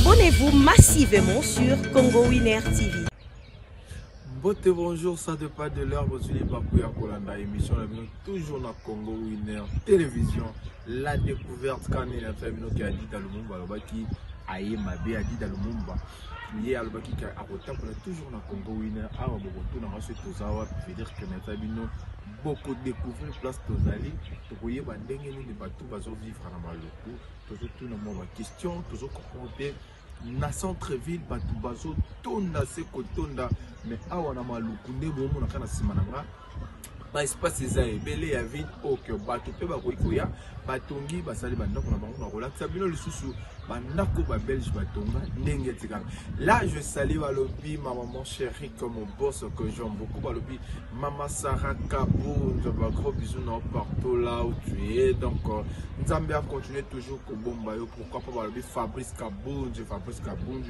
Abonnez-vous massivement sur Congo Winner TV. Bonjour, ça dépend de l'heure. Vous suivez Bakuya Kolanda, émission toujours dans Congo Winner Télévision. La découverte quand il a fait qui a dit dans le monde, qui a dit dans le monde. Il y a qui a toujours dans Congo Winner. Ah, on va se tout ça, veut dire que nous avons beaucoup découvert place Tozali. Vous voyez, nous avons tout vivre dans le coup. Toujours tout dans ma question, toujours commenter. Na centre-ville, batu bazo tonda seko tonda mais awa na malukunde bomo na kana simananga ba espace za ebele ya ville ok batu pe ba koya batongi basali bandako na bango na relaxa bino lisusu bandako ba belge batonga ndenge tika. Là je salue balobi ma maman chérie comme mon boss que j'aime beaucoup balobi maman Sarah Kabou, je ba gros bisous non partout là où tu es. Donc Nzambe a continué toujours ko bomba yo, pourquoi pas balobi Fabrice Kabou, Fabrice Kabou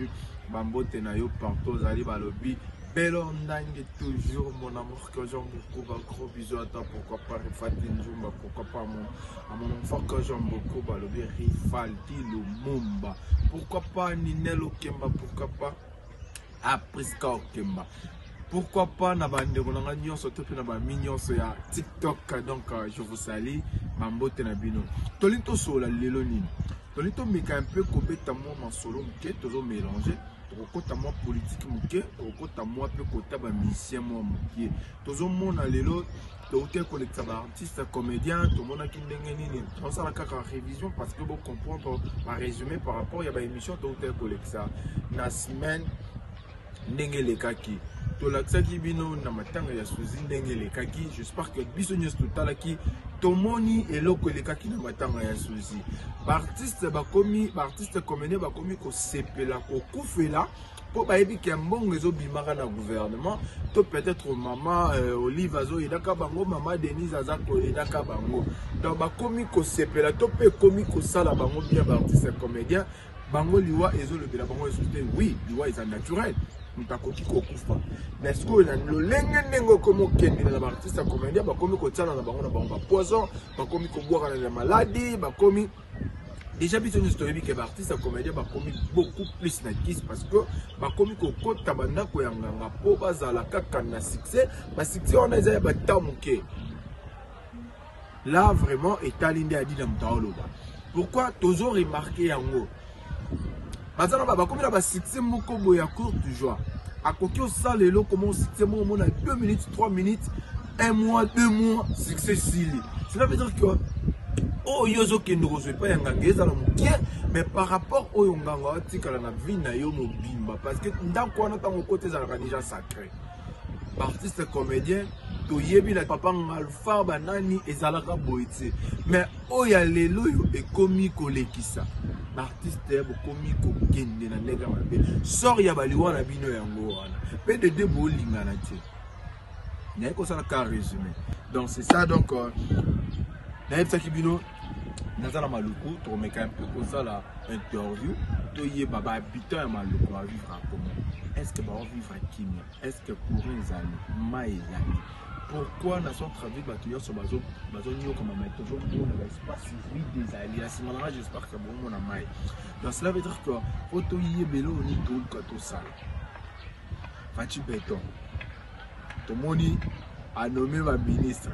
bambote na yo partout zali balobi Belo Ndangue toujours mon amour que j'aime beaucoup, un gros bisou à toi, pourquoi pas Rifatin Jumba, pourquoi pas à mon enfant que j'aime beaucoup, balobi Rifaldi Lumumba, pourquoi pas Ninel Okemba, pourquoi pas Apriska Okemba, pourquoi pas Nabande Ronanga Nyonso, Topi Naba Mignon ya TikTok. Donc je vous salue, Mambote Nabino. Tolito Sola Lelonine, Tolito Mika un peu Kobeta moi solo, qui est toujours mélangé. Okota moi politique muke, okota moi pe kota ba musicien moi muke. Tozo mona lelo, tote collecta ba artiste comédien, to mona ki ndenge nini. On ça la kaka révision parce que vous comprendre ma résumé par rapport ya ba émission tote collecta na semaine ndenge le kaki. To laksa ki bino na matanga ya suzi ndenge le kaki. J'espère que biso nyos totala ki tomoni eloko le kaki na matanga ya suzi. Artiste bakomi, artiste comédien bakomi ko sepela ko kufela pour baebi ki mbongo ezo bimaka na gouvernement to peut-être maman Olive azo edaka bango, maman Denise azako edaka bango. Donc bakomi ko sepela to pe komi ko sala bango bien ba artiste comédien bango liwa ezo le bela bango ezo oui, liwa est naturel. Mutakoki ko kufa. Mais ce que le lenge nengo komo kendi na ba artiste comédien bakomi ko tsala na bango na bango poison, bakomi ko boire na maladie, bakomi déjà, il y a une histoire que les artistes comédiens ont commis beaucoup plus de kiss parce que les commis ont tabana ko yanganga po bazala kaka na succès, ba succès on a déjà ba tamuke. Là vraiment Etalinde a dit dans Mtaoloba. Pourquoi toujours remarqué yango? Bazana ba commis ba succès moko boya court du joie. A koki au sale lo comment succès mo na 2 minutes, 3 minutes, 1 mois, 2 mois, succès sili. Cela veut dire que oh yozo kendo je pas yangangeza la mukie mais par rapport au yonganga tikala na vie na yo mobimba parce que ndako wana tango côté za déjà sacré. Artiste comédien to yebi na papa alpha banani ezalaka boité mais o ya lelo yo e komi kolekisa artiste bo komi ko kende na ndeka mabe sort ya baliwa na bino yango wana pe de deux bolinga na tie n'y a que ça ka résumé. Donc c'est ça. Donc Naïf Sakibino, Nazala Maluku, tu remets un peu comme ça la interview, tu y es baba habitant à Maluku à vivre à comment? Est-ce que va vivre à Kimia? Est-ce que pour les années, Maïzani? Pourquoi dans son travail, bâtiment sur Bazo, comme un maître, toujours on espace des alliés. À ce moment-là, j'espère que bon, on a maï. Donc cela veut dire que Oto y est bello, on y tout le cateau sale. Fati béton. Ton moni a nommé ma ministre.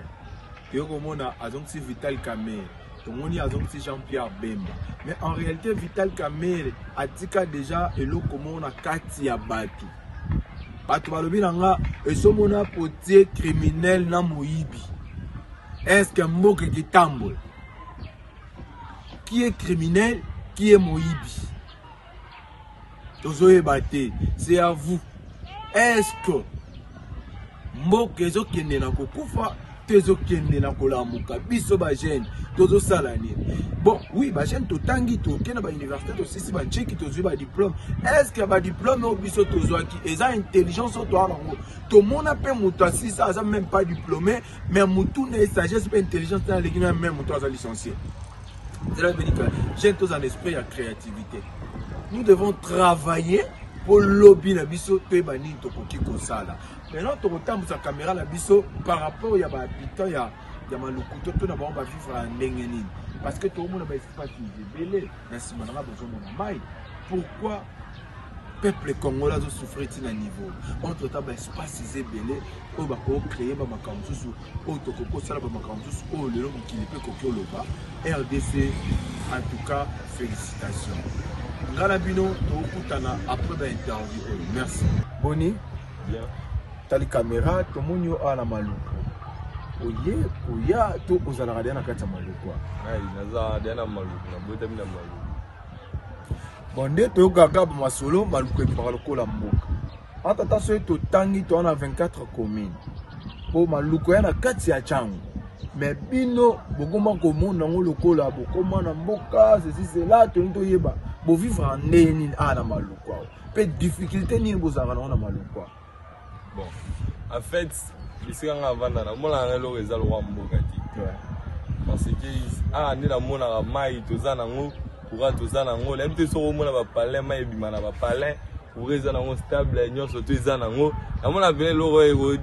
Comme on a Azonsi Vital Kamel, tout le monde a Azonsi Jean-Pierre Bemba. Mais en réalité, Vital Kamel a dit déjà et l'eau comme on a Katia Batu. Batu Balobinanga et ce mon a poté criminel na Moïbi. Est-ce qu'un mot qui tamboule? Qui est criminel? Qui est Moïbi? Tozoé Baté, c'est à vous. Est-ce que mot que zo kende na kokufa? Bon, oui, bah j'aime tout tangi tout, qui n'a pas université aussi si bah tchèque qui te diplôme. Est-ce que bah diplôme au biso tozoa qui est intelligence au toi là? Tout le monde a pas mouton si ça n'a même pas diplômé, mais mouton n'est sagesse pas intelligence dans les gens même mouton à licencié. C'est là que j'ai tous en esprit à créativité. Nous devons travailler pour lobby na biso te bani to koki kosala. Maintenant to retambe sa caméra la biso par rapport ya ba habitant ya maluku to na ba vivre en ndenge nini parce que tout le monde ba espace belé na sima na besoin na mai pourquoi peuple congolais a souffert à niveau entre ta espace isébélé au bako créer ba makamzusu au tokoko sala ba makamzusu au lelo mokili pe kokyo loba RDC en tout cas félicitations ngala bino to kutana après ba interview merci boni bien tali caméra to monyo ala maluku oye oya to ozala radio na kati ya maluku ai naza dana maluku na bota mina maluku bonde to gaga ba masolo maluku epaka lokola mboka atata so to tangi to na 24 communes po maluku ya na kati ya changu mais bino bokoma komona ngo lokola bokoma na mboka c'est là to nto yeba bo vivre en neni na maluku pe difficulté ni bozanga na maluku bon en fait bisika nga vanda na mona ngelo ezalo wa mboka ti parce que ni na mona mai to zana ngo pour tozana ngo la mte so mona ba palais mai bima na ba palais pour ezana ngo stable nyonso to ezana ngo na mona vele lo ero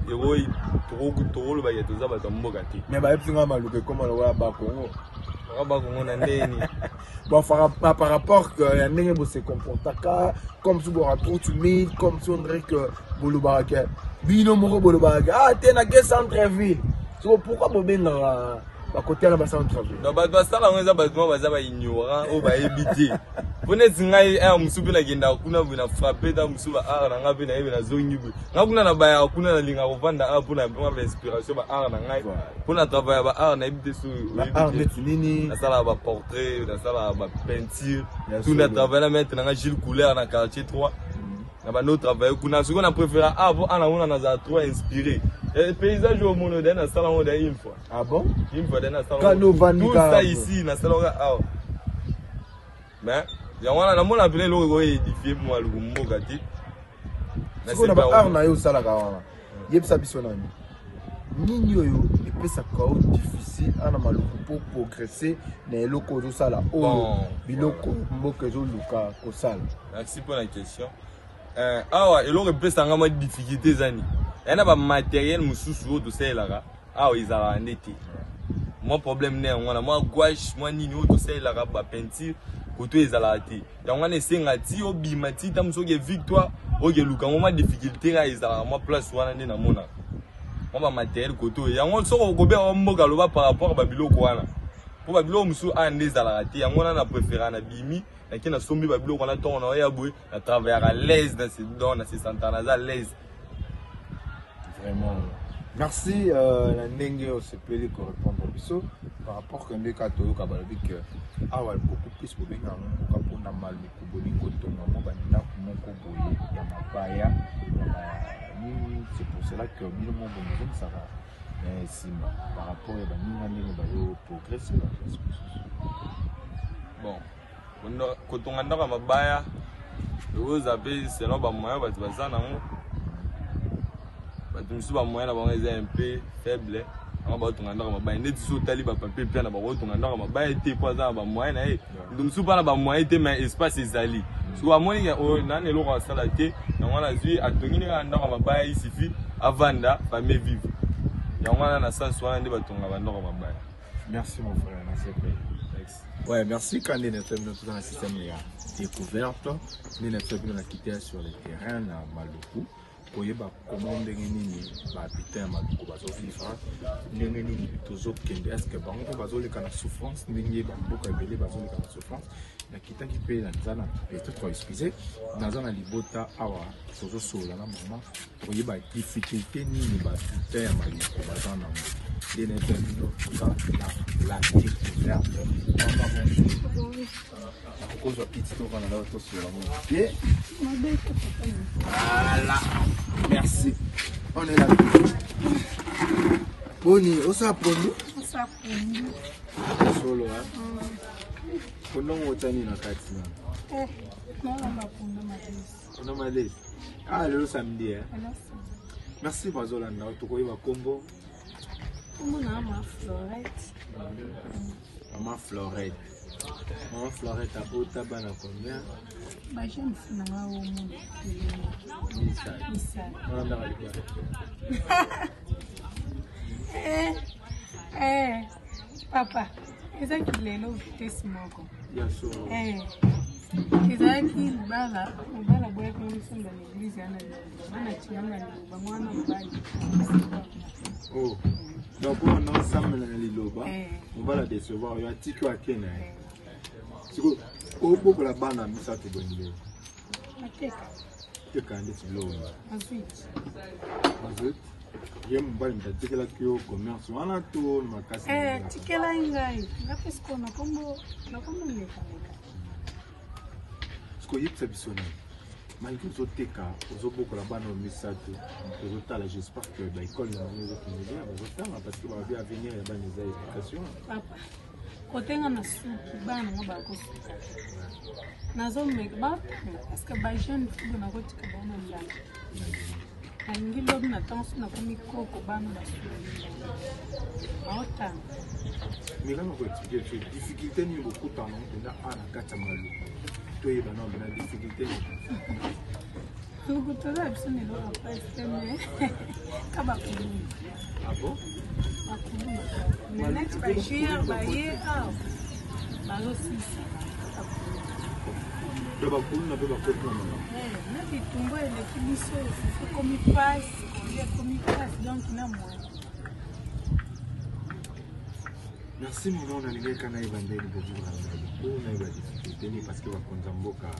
to lo ba yeto za ba mboka ti mais ba epsinga maluke comme lo wa ba Kongo na ndeni bon par rapport que ya ndenge bo se comportaka comme si bo trop timide comme si on dirait que bolobaraka bino moko bolobaraka tena ke centre ville so pourquoi bo benga ba côté na ba centre ville non ba sala ngeza ba baza ba ignorant o ba ebiti pone zingai musubi na genda kuna bina frapper da musuba na ngabe na ebe na zonyibu ngakuna na ba ya kuna na linga kovanda pona ba inspiration ba na ngai pona travailler ba na ebiti so nini na sala ba portrait na sala ba peinture tout na travailler mettre na Gilles Couleur na quartier 3 na ba no travailler kuna ce qu'on a préféré ana na za trop inspiré le paysage au monde d'un salon une fois. Ah bon? Une fois d'un salon. Tout ça ici, dans salon mais il y a un monde appelé le édifié moi le mboka ti. Ce qu'on a pas na yo sala ka wana. Yeb sabisona ni. Nini yo epesa ka difficile ana maluku pour progresser na eloko zo sala o biloko mboka zo luka ko sala. Merci pour la question. Eloko epesa ngama difficulté zani. Il y a des matériels mususu to say là ils ont ndeti moi problème né moi gouache moi nini to say là ba peinture koto ezala ti donc on esenga ti obima ti tam so ke victoire o ke luka moi difficulté là ezala moi place wana ndi na mona moi ba matériel koto yango so ko be mboka loba par rapport ba biloko wana po ba biloko musu ndezala ti yango na préférer na bimi na kina sombi ba biloko wana to na ya boy na travailler à l'aise dans ces santana à l'aise. Vraiment. Merci la Nengue au CPL pour répondre au biseau par rapport à un cas de Kabalabi que beaucoup plus pour bien pour na mal de Kuboli Kotonga mo banda mon Koboye ya mapaya c'est pour cela que le monde bon ça va mais par rapport à Banina Nengue bayo progresser bon Kotonga ndaka mabaya vous avez selon ba moyen ba bazana ngo tu me suis pas moyen d'avoir un peu faible on va tourner dans ma bain net sur tali ba papier bien na ba tourner dans ma bain était pas dans ba moyen na tu me suis pas na ba moyen était mais espace ezali so a moyen na ne lo ko sala te na wana zui atongini na ndaka ma bain il suffit avanda ba me vivre ya wana na sens wana ndi ba tonga ba ndaka ma bain. Merci mon frère merci. Ouais, merci quand nous sommes dans un système de découverte, nous sommes quitté sur le terrain à Maluku. Koyeba comment ndenge nini ba habitant maluku bazo vivre ndenge nini tozo kende est-ce que bango bazo le kana souffrance ndenge ba mboka ebele bazo le kana souffrance na kitaki pe na nzana peut-être excusez nazana libota awa tozo sola na mama koyeba difficulté nini ba habitant ya maluku bazo na ndene termino la découverte cause petite tour on a l'autre sur la montée. Voilà. Merci. On est là. Boni, on s'apprend. On s'apprend. Solo hein. Kono motani na kati na. Non, on va prendre ma On a malé. Le samedi hein. Merci Bazola na tokoyeba kombo. Comment on a ma Florette. Maman Florette. Maman Florette a beau tabac à combien? Bah j'ai une fille dans au monde. Missa. On a papa, est-ce qu'il est là au vitesse moko? Bien sûr. ezalaki libala mobala boyaki momisomba na eglize yana ana tianga liloba mwana mobali Oh, donc on a ensemble dans les lobas, on va la décevoir. Il y a un petit peu à Kenya. C'est quoi? Au bout de la bande, on a ça tout bon. Tu quand tu l'as. ensuite J'ai mon bal, il y a des commerce. On a tout ma casse. tikela ngai ngapesikona kombo nakomoleka Ce qu'il y a, c'est bizarre. Malgré les autres cas, les autres beaucoup là-bas dans le ça tout. Les autres là, j'espère que l'école dans les autres médias, les autres parce qu'il va bien venir il y a des éducations. papa kotenga na suki bana ngo bakosuka nazomeka parce que bajeune fille nakotika bana ndala alingi lobi na ntango so nakomi koko bana basuki aotanga Mais quand on peut expliquer les difficultés, il y a beaucoup de temps, on a un katamalou. Toi, il y a une difficulté. toza biso lelo apres me kabakulu Ah bon? bakulu neti bajere baye awa bazosisa Donc, on a pas de na bitumbu eleki biso ekomi pasi kolia ekomi pasi donc na mwa Merci mon nom, on a les gars qui ont été pour vous on a eu la difficulté parce que va prendre un boca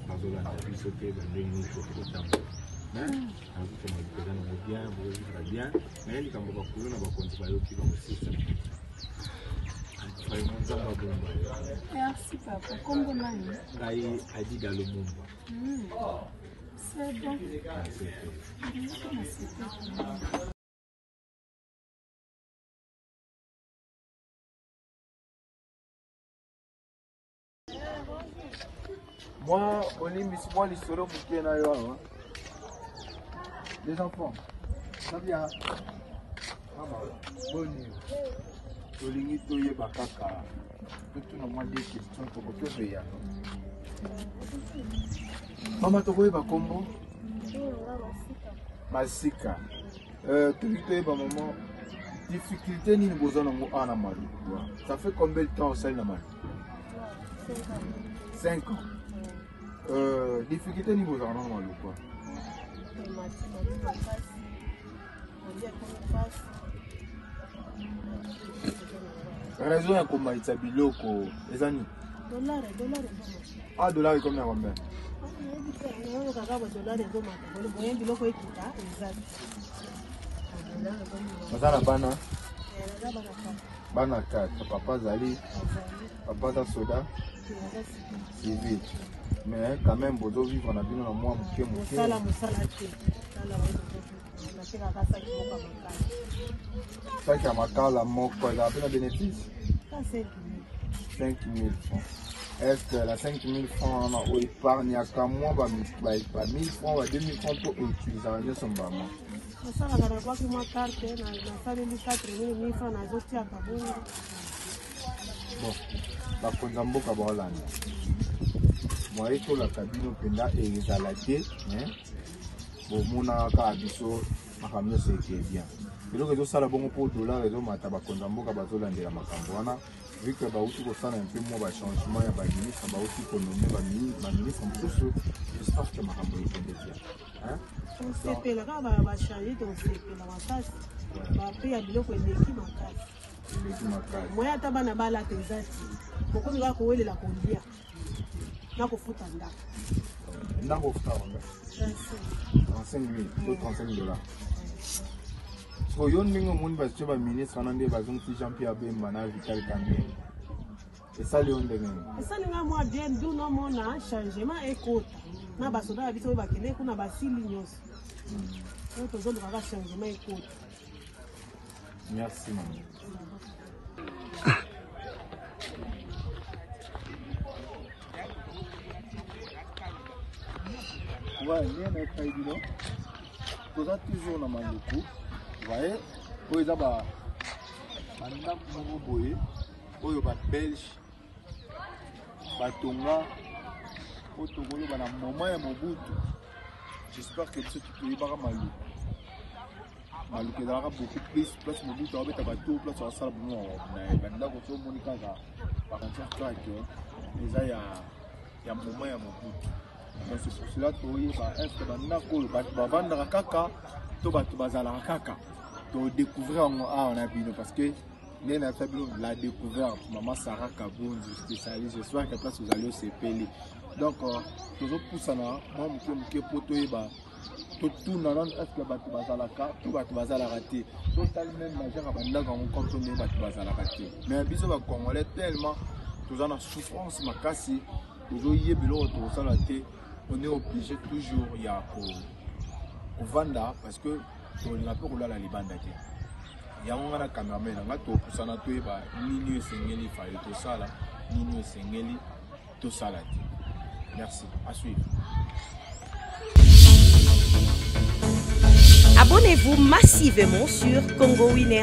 par là la vie sauter dans les niches au temps. Hein? Alors que moi je bien, vous vivre bien, mais il quand on va couler on va continuer qui va aussi ça. Vraiment ça va bon. merci papa kombo nani Ngai adi dans le monde. c'est bon Moi, on est mis moi l'histoire pour qui est là. Les enfants, ça vient. Maman, bonne nuit. Tolingi toye bakaka. Tout le monde des questions pour que je veille. Maman, tu vois bakombo? Masika. Tolingi toye ba maman. Difficulté ni besoin de ana mali. Ça fait combien de temps ça na mali? 5 ans. Difficulté niveau d'argent ou quoi? Raison à comment il s'habille loco, les amis. Ah, dollar est combien combien? Mazala bana. Bana 4. Papa Zali. Papa da soda. C'est vite. Mais quand même, vous devez vivre en habitant dans moi, ça qui a marqué la mort, il a un bénéfice 5 000 francs. Est-ce que la 5 000 francs on a épargné à qu'à moi, 1 000 francs ou 2 000 francs pour utiliser en son bâtiment? Bon, la Konzamboka Bolanda. Moi, je suis la cabine penda et les aladiers. Bon, mon abisso, ma famille c'est bien. Et donc, je suis là pour $, et donc, ma tabac Konzamboka Bazolanda la Macambouana. Vu que bah aussi pour ça un peu moins de changement, il y a pas de ministre, bah aussi pour nommer ma ministre en plus, j'espère que ma famille est bien. Hein? On s'appelle là, on va changer, on s'appelle là, on passe. Bah après il y a des gens qui équipe en cas. Moi, à tabana bala tezati. Pourquoi nous allons couler la conduire? N'a qu'au foot en date. N'a qu'au foot en date. 35 000, $35. So yon mingo moun ba tsheba ministre anande ba zong ti Jean-Pierre Bemba na Vital Kamerhe. Et ça le on denge. Et ça nga moi bien d'où non mona changement écoute. Na ba soda biso ba kele kuna ba silignos. Donc to zone ba changement écoute. Merci maman. Ouais, bien avec Kaidino. Vous êtes toujours dans Manduku. Vous voyez, vous avez un Belge, un Tonga, un moment et Mobutu. J'espère que tu peux pas mal. Mal que d'avoir beaucoup plus, place Mobutu, avec un bateau, place à salle bon. Mais maintenant, quand on monte par un certain que les aïe ya moment ya mobutu. Donc c'est pour cela que est-ce que bandako bavandaka kaka to bato bazalaka kaka to découvrir on a bino parce que la découverte maman Sarah Kabonzi spécialiste j'espère que place vous allez au CPL. Donc toujours poussana moi mke poto yeba to tout nan est-ce que bato bazalaka to bato bazalaka te total même majeur bandaka on comprendre bato bazalaka te mais biso ba congolais tellement tous en souffrance makasi toujours yebelo to sala te. On est obligé toujours il y a pour vendre parce que on a peu rouler la libanda qui il y a un cameraman on a tout pour ça na tout ba nini sengeli fa to sala nini sengeli to sala. Merci, à suivre. Abonnez-vous massivement sur Congo Winner.